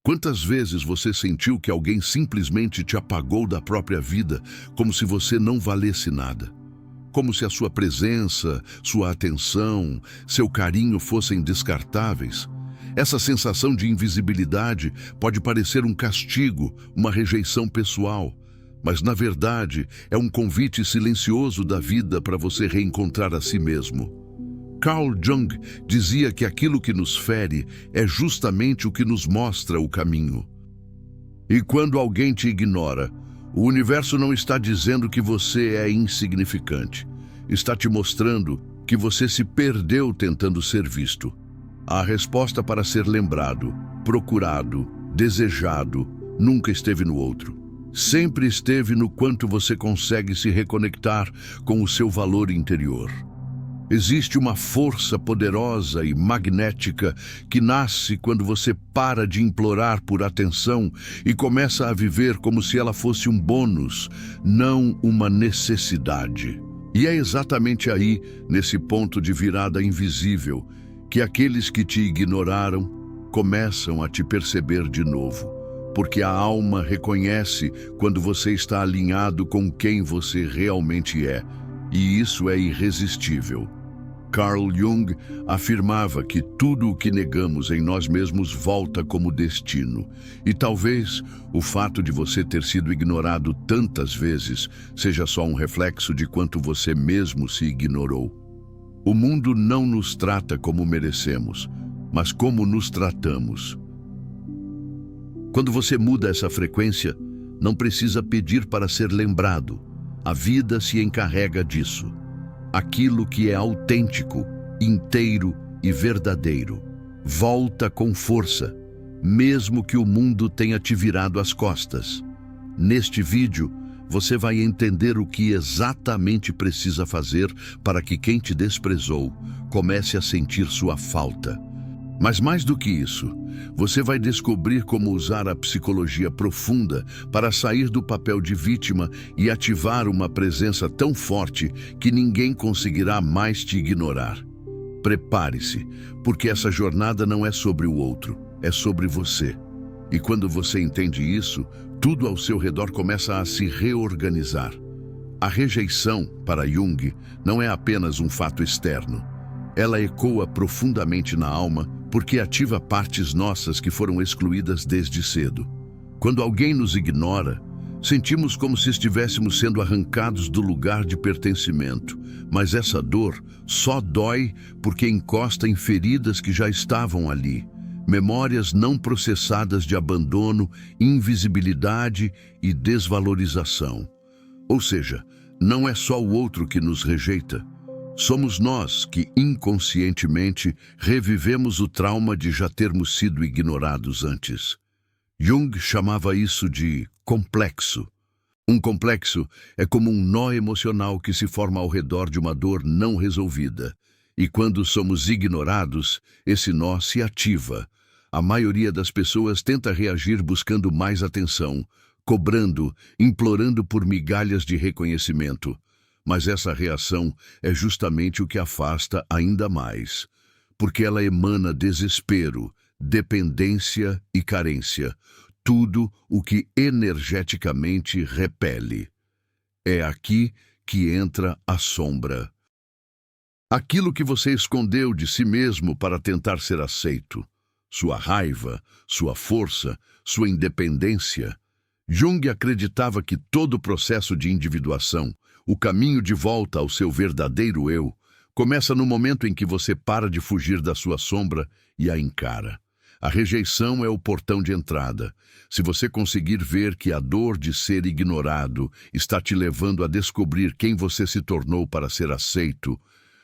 Quantas vezes você sentiu que alguém simplesmente te apagou da própria vida, como se você não valesse nada? Como se a sua presença, sua atenção, seu carinho fossem descartáveis? Essa sensação de invisibilidade pode parecer um castigo, uma rejeição pessoal, mas na verdade é um convite silencioso da vida para você reencontrar a si mesmo. Carl Jung dizia que aquilo que nos fere é justamente o que nos mostra o caminho. E quando alguém te ignora, o universo não está dizendo que você é insignificante. Está te mostrando que você se perdeu tentando ser visto. A resposta para ser lembrado, procurado, desejado, nunca esteve no outro. Sempre esteve no quanto você consegue se reconectar com o seu valor interior. Existe uma força poderosa e magnética que nasce quando você para de implorar por atenção e começa a viver como se ela fosse um bônus, não uma necessidade. E é exatamente aí, nesse ponto de virada invisível, que aqueles que te ignoraram começam a te perceber de novo. Porque a alma reconhece quando você está alinhado com quem você realmente é, e isso é irresistível. Carl Jung afirmava que tudo o que negamos em nós mesmos volta como destino. E talvez o fato de você ter sido ignorado tantas vezes seja só um reflexo de quanto você mesmo se ignorou. O mundo não nos trata como merecemos, mas como nos tratamos. Quando você muda essa frequência, não precisa pedir para ser lembrado. A vida se encarrega disso. Aquilo que é autêntico, inteiro e verdadeiro volta com força, mesmo que o mundo tenha te virado as costas. Neste vídeo, você vai entender o que exatamente precisa fazer para que quem te desprezou comece a sentir sua falta. Mas mais do que isso, você vai descobrir como usar a psicologia profunda para sair do papel de vítima e ativar uma presença tão forte que ninguém conseguirá mais te ignorar. Prepare-se, porque essa jornada não é sobre o outro, é sobre você. E quando você entende isso, tudo ao seu redor começa a se reorganizar. A rejeição, para Jung, não é apenas um fato externo. Ela ecoa profundamente na alma porque ativa partes nossas que foram excluídas desde cedo. Quando alguém nos ignora, sentimos como se estivéssemos sendo arrancados do lugar de pertencimento, mas essa dor só dói porque encosta em feridas que já estavam ali, memórias não processadas de abandono, invisibilidade e desvalorização. Ou seja, não é só o outro que nos rejeita. Somos nós que, inconscientemente, revivemos o trauma de já termos sido ignorados antes. Jung chamava isso de complexo. Um complexo é como um nó emocional que se forma ao redor de uma dor não resolvida. E quando somos ignorados, esse nó se ativa. A maioria das pessoas tenta reagir buscando mais atenção, cobrando, implorando por migalhas de reconhecimento. Mas essa reação é justamente o que afasta ainda mais, porque ela emana desespero, dependência e carência, tudo o que energeticamente repele. É aqui que entra a sombra. Aquilo que você escondeu de si mesmo para tentar ser aceito, sua raiva, sua força, sua independência. Jung acreditava que todo o processo de individuação, o caminho de volta ao seu verdadeiro eu, começa no momento em que você para de fugir da sua sombra e a encara. A rejeição é o portão de entrada. Se você conseguir ver que a dor de ser ignorado está te levando a descobrir quem você se tornou para ser aceito,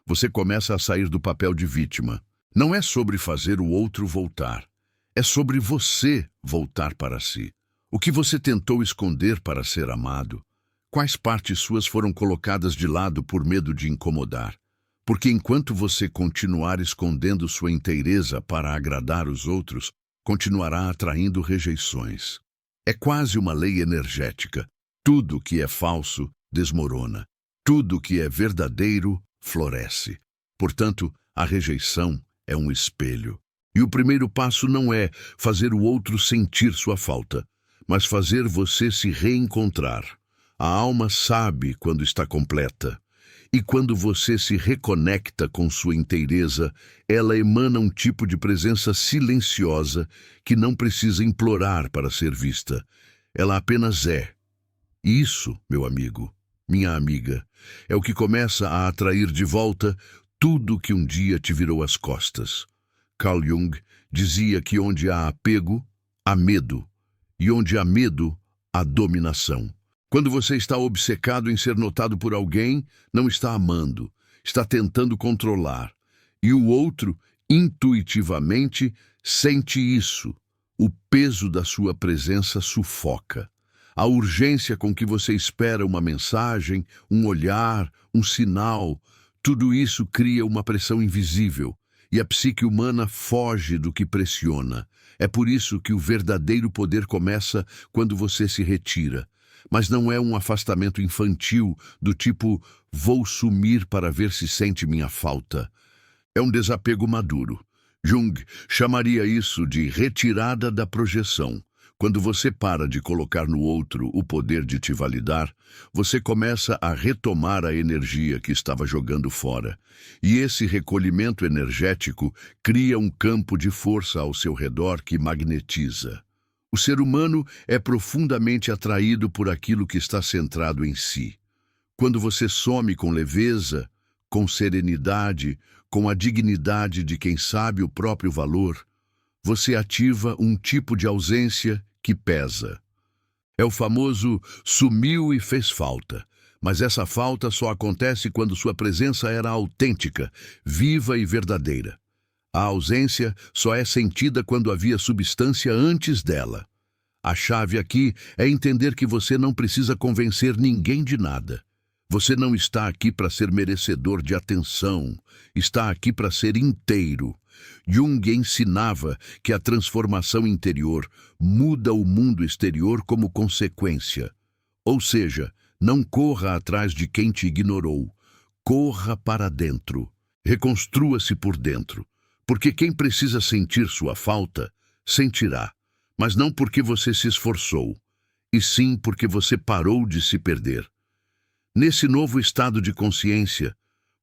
você começa a sair do papel de vítima. Não é sobre fazer o outro voltar. É sobre você voltar para si. O que você tentou esconder para ser amado? Quais partes suas foram colocadas de lado por medo de incomodar? Porque enquanto você continuar escondendo sua inteireza para agradar os outros, continuará atraindo rejeições. É quase uma lei energética. Tudo que é falso desmorona. Tudo que é verdadeiro floresce. Portanto, a rejeição é um espelho. E o primeiro passo não é fazer o outro sentir sua falta, mas fazer você se reencontrar. A alma sabe quando está completa. E quando você se reconecta com sua inteireza, ela emana um tipo de presença silenciosa que não precisa implorar para ser vista. Ela apenas é. E isso, meu amigo, minha amiga, é o que começa a atrair de volta tudo que um dia te virou as costas. Carl Jung dizia que onde há apego, há medo, e onde há medo, há dominação. Quando você está obcecado em ser notado por alguém, não está amando, está tentando controlar. E o outro, intuitivamente, sente isso. O peso da sua presença sufoca. A urgência com que você espera uma mensagem, um olhar, um sinal, tudo isso cria uma pressão invisível. E a psique humana foge do que pressiona. É por isso que o verdadeiro poder começa quando você se retira. Mas não é um afastamento infantil do tipo, vou sumir para ver se sente minha falta. É um desapego maduro. Jung chamaria isso de retirada da projeção. Quando você para de colocar no outro o poder de te validar, você começa a retomar a energia que estava jogando fora. E esse recolhimento energético cria um campo de força ao seu redor que magnetiza. O ser humano é profundamente atraído por aquilo que está centrado em si. Quando você some com leveza, com serenidade, com a dignidade de quem sabe o próprio valor, você ativa um tipo de ausência que pesa. É o famoso sumiu e fez falta, mas essa falta só acontece quando sua presença era autêntica, viva e verdadeira. A ausência só é sentida quando havia substância antes dela. A chave aqui é entender que você não precisa convencer ninguém de nada. Você não está aqui para ser merecedor de atenção, está aqui para ser inteiro. Jung ensinava que a transformação interior muda o mundo exterior como consequência. Ou seja, não corra atrás de quem te ignorou. Corra para dentro. Reconstrua-se por dentro. Porque quem precisa sentir sua falta, sentirá. Mas não porque você se esforçou, e sim porque você parou de se perder. Nesse novo estado de consciência,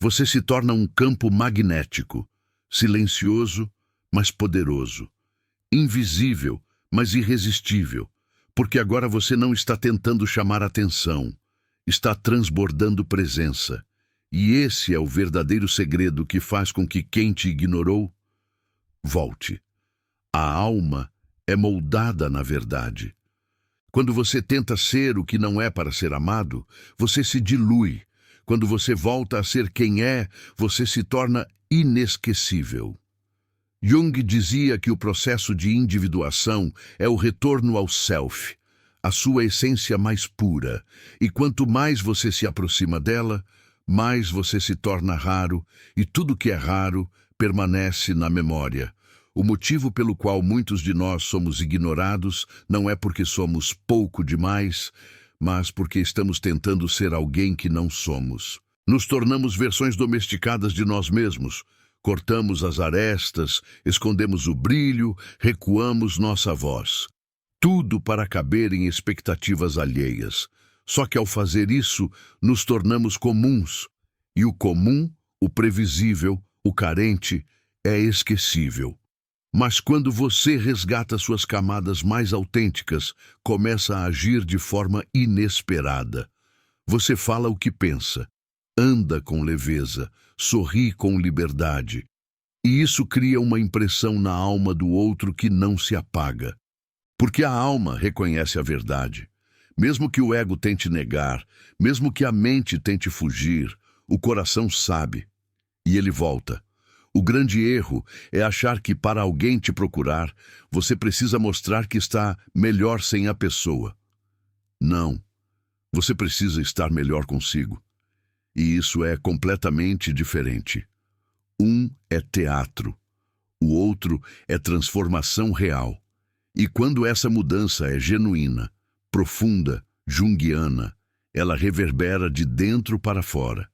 você se torna um campo magnético, silencioso, mas poderoso, invisível, mas irresistível, porque agora você não está tentando chamar atenção, está transbordando presença. E esse é o verdadeiro segredo que faz com que quem te ignorou, volte. A alma é moldada na verdade. Quando você tenta ser o que não é para ser amado, você se dilui. Quando você volta a ser quem é, você se torna inesquecível. Jung dizia que o processo de individuação é o retorno ao self, a sua essência mais pura, e quanto mais você se aproxima dela, mais você se torna raro, e tudo que é raro permanece na memória. O motivo pelo qual muitos de nós somos ignorados não é porque somos pouco demais, mas porque estamos tentando ser alguém que não somos. Nos tornamos versões domesticadas de nós mesmos. Cortamos as arestas, escondemos o brilho, recuamos nossa voz. Tudo para caber em expectativas alheias. Só que ao fazer isso, nos tornamos comuns. E o comum, o previsível, o carente, é esquecível. Mas quando você resgata suas camadas mais autênticas, começa a agir de forma inesperada. Você fala o que pensa, anda com leveza, sorri com liberdade. E isso cria uma impressão na alma do outro que não se apaga. Porque a alma reconhece a verdade. Mesmo que o ego tente negar, mesmo que a mente tente fugir, o coração sabe. E ele volta. O grande erro é achar que para alguém te procurar, você precisa mostrar que está melhor sem a pessoa. Não. Você precisa estar melhor consigo. E isso é completamente diferente. Um é teatro. O outro é transformação real. E quando essa mudança é genuína, profunda, junguiana, ela reverbera de dentro para fora.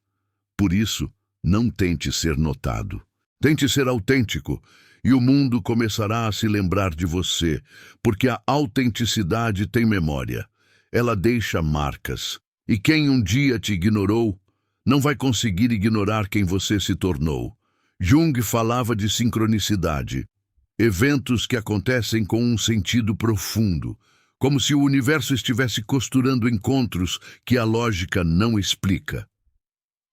Por isso, não tente ser notado. Tente ser autêntico e o mundo começará a se lembrar de você, porque a autenticidade tem memória. Ela deixa marcas. E quem um dia te ignorou, não vai conseguir ignorar quem você se tornou. Jung falava de sincronicidade, eventos que acontecem com um sentido profundo, como se o universo estivesse costurando encontros que a lógica não explica.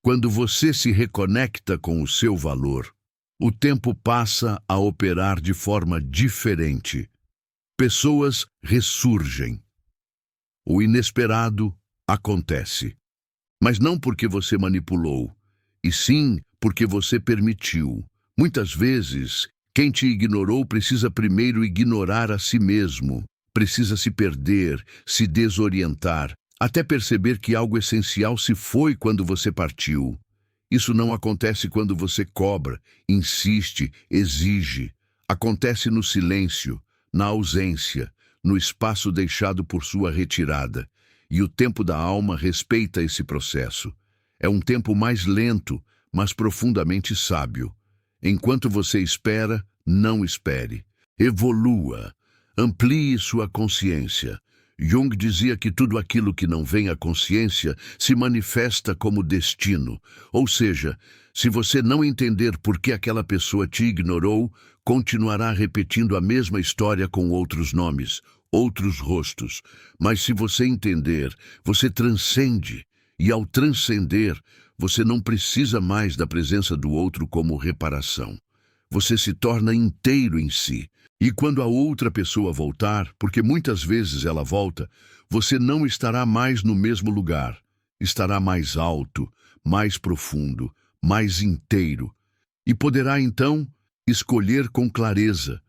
Quando você se reconecta com o seu valor, o tempo passa a operar de forma diferente. Pessoas ressurgem. O inesperado acontece. Mas não porque você manipulou, e sim porque você permitiu. Muitas vezes, quem te ignorou precisa primeiro ignorar a si mesmo, precisa se perder, se desorientar, até perceber que algo essencial se foi quando você partiu. Isso não acontece quando você cobra, insiste, exige. Acontece no silêncio, na ausência, no espaço deixado por sua retirada. E o tempo da alma respeita esse processo. É um tempo mais lento, mas profundamente sábio. Enquanto você espera, não espere. Evolua. Amplie sua consciência. Jung dizia que tudo aquilo que não vem à consciência se manifesta como destino. Ou seja, se você não entender por que aquela pessoa te ignorou, continuará repetindo a mesma história com outros nomes, outros rostos. Mas se você entender, você transcende. E ao transcender, você não precisa mais da presença do outro como reparação. Você se torna inteiro em si. E quando a outra pessoa voltar, porque muitas vezes ela volta, você não estará mais no mesmo lugar. Estará mais alto, mais profundo, mais inteiro. E poderá, então, escolher com clareza,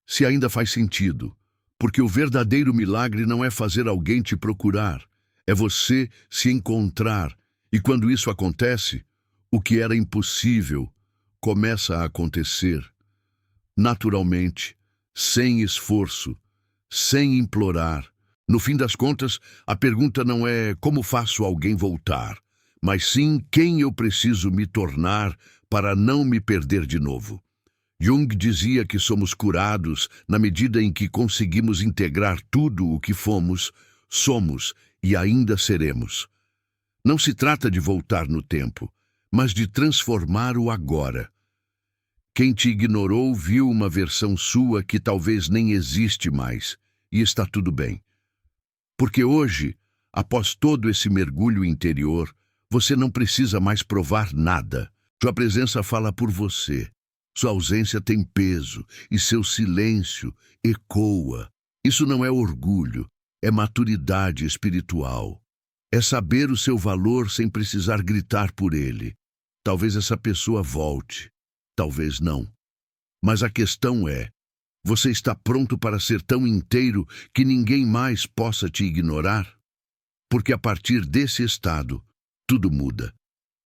se ainda faz sentido. Porque o verdadeiro milagre não é fazer alguém te procurar, é você se encontrar. E quando isso acontece, o que era impossível começa a acontecer. Naturalmente, sem esforço, sem implorar. No fim das contas, a pergunta não é como faço alguém voltar, mas sim quem eu preciso me tornar para não me perder de novo. Jung dizia que somos curados na medida em que conseguimos integrar tudo o que fomos, somos e ainda seremos. Não se trata de voltar no tempo, mas de transformar o agora. Quem te ignorou viu uma versão sua que talvez nem existe mais, e está tudo bem. Porque hoje, após todo esse mergulho interior, você não precisa mais provar nada. Sua presença fala por você. Sua ausência tem peso e seu silêncio ecoa. Isso não é orgulho, é maturidade espiritual. É saber o seu valor sem precisar gritar por ele. Talvez essa pessoa volte, talvez não. Mas a questão é, você está pronto para ser tão inteiro que ninguém mais possa te ignorar? Porque a partir desse estado, tudo muda.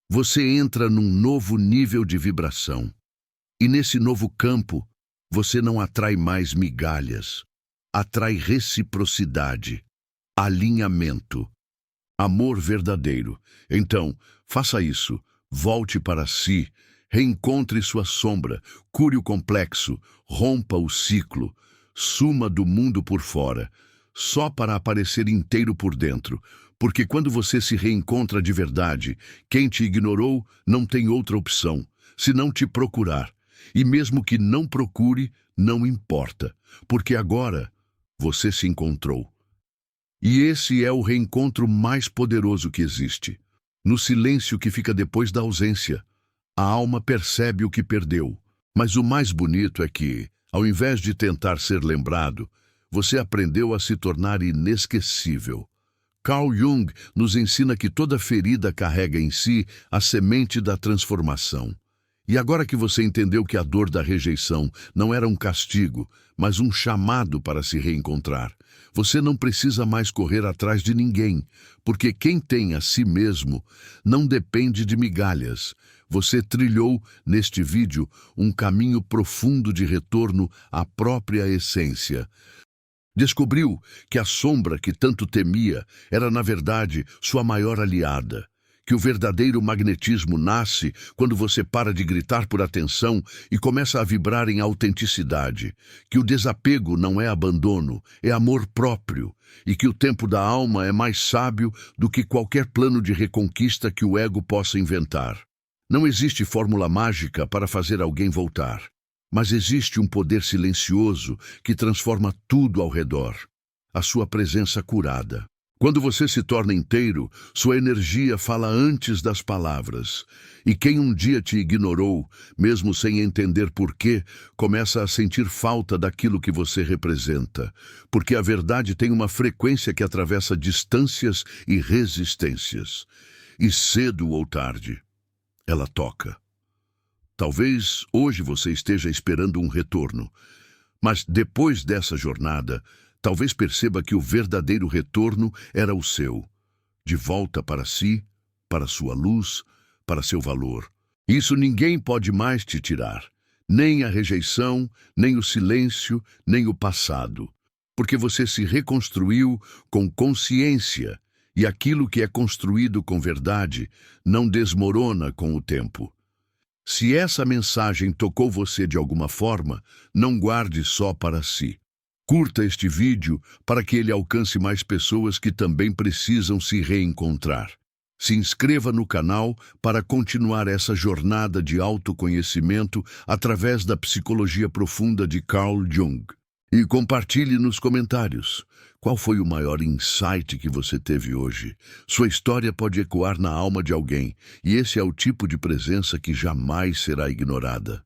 Você entra num novo nível de vibração. E nesse novo campo, você não atrai mais migalhas. Atrai reciprocidade, alinhamento, amor verdadeiro. Então, faça isso. Volte para si, reencontre sua sombra, cure o complexo, rompa o ciclo, suma do mundo por fora, só para aparecer inteiro por dentro. Porque quando você se reencontra de verdade, quem te ignorou não tem outra opção, senão te procurar. E mesmo que não procure, não importa, porque agora você se encontrou. E esse é o reencontro mais poderoso que existe. No silêncio que fica depois da ausência, a alma percebe o que perdeu. Mas o mais bonito é que, ao invés de tentar ser lembrado, você aprendeu a se tornar inesquecível. Carl Jung nos ensina que toda ferida carrega em si a semente da transformação. E agora que você entendeu que a dor da rejeição não era um castigo, mas um chamado para se reencontrar, você não precisa mais correr atrás de ninguém, porque quem tem a si mesmo não depende de migalhas. Você trilhou, neste vídeo, um caminho profundo de retorno à própria essência. Descobriu que a sombra que tanto temia era, na verdade, sua maior aliada, que o verdadeiro magnetismo nasce quando você para de gritar por atenção e começa a vibrar em autenticidade, que o desapego não é abandono, é amor próprio, e que o tempo da alma é mais sábio do que qualquer plano de reconquista que o ego possa inventar. Não existe fórmula mágica para fazer alguém voltar, mas existe um poder silencioso que transforma tudo ao redor. A sua presença curada. Quando você se torna inteiro, sua energia fala antes das palavras. E quem um dia te ignorou, mesmo sem entender por quê, começa a sentir falta daquilo que você representa. Porque a verdade tem uma frequência que atravessa distâncias e resistências. E cedo ou tarde, ela toca. Talvez hoje você esteja esperando um retorno, mas depois dessa jornada, talvez perceba que o verdadeiro retorno era o seu, de volta para si, para sua luz, para seu valor. Isso ninguém pode mais te tirar, nem a rejeição, nem o silêncio, nem o passado, porque você se reconstruiu com consciência, e aquilo que é construído com verdade não desmorona com o tempo. Se essa mensagem tocou você de alguma forma, não guarde só para si. Curta este vídeo para que ele alcance mais pessoas que também precisam se reencontrar. Se inscreva no canal para continuar essa jornada de autoconhecimento através da psicologia profunda de Carl Jung. E compartilhe nos comentários. Qual foi o maior insight que você teve hoje? Sua história pode ecoar na alma de alguém, e esse é o tipo de presença que jamais será ignorada.